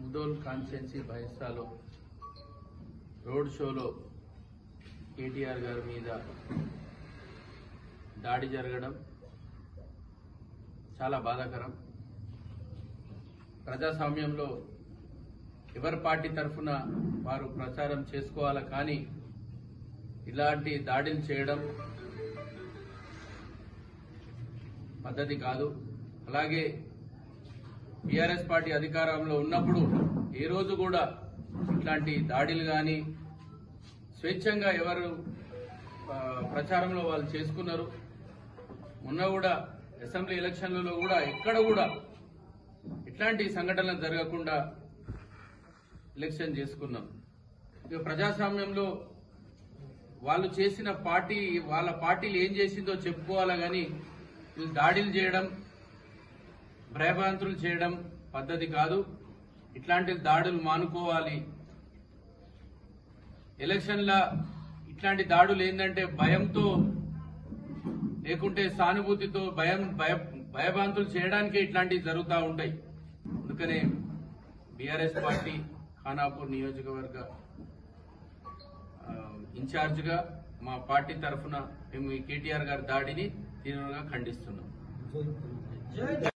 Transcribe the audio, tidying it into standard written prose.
Mudhol constituency బైసాలో road షోలో కేటీఆర్ గారి మీద దాడి జరగడం చాలా బాధాకరం. ప్రజాస్వామ్యంలో ఎవరి పార్టీ తరఫున వారు ప్రచారం చేసుకోవాలి, కానీ ఇలాంటి దాడులు చేయడం పద్ధతి కాదు. అలాగే టీఆర్ఎస్ పార్టీ అధికారంలో ఉన్నప్పుడు ఏ రోజు కూడా ఇట్లాంటి దాడులు కానీ స్వేచ్ఛంగా ఎవరు ప్రచారంలో వాళ్ళు చేసుకున్నారు. మొన్న కూడా అసెంబ్లీ ఎలక్షన్లలో కూడా ఎక్కడ కూడా ఇట్లాంటి సంఘటనలు జరగకుండా ఎలక్షన్ చేసుకున్నాం. ఇక ప్రజాస్వామ్యంలో వాళ్ళు చేసిన పార్టీ వాళ్ళ పార్టీలు ఏం చేసిందో చెప్పుకోవాలా, కానీ వీళ్ళు దాడులు చేయడం భయభ్రాంతులు చేయడం పద్ధతి కాదు. ఇట్లాంటి దాడులు మానుకోవాలి. ఎలక్షన్ల ఇట్లాంటి దాడులు ఏంటంటే భయంతో లేకుంటే సానుభూతితో భయభ్రాంతులు చేయడానికే ఇట్లాంటివి జరుగుతూ ఉంటాయి. అందుకనే బీఆర్ఎస్ పార్టీ ఖానాపూర్ నియోజకవర్గ ఇన్ఛార్జిగా మా పార్టీ తరఫున మేము ఈ కేటీఆర్ గారి దాడిని తీవ్రంగా ఖండిస్తున్నాం.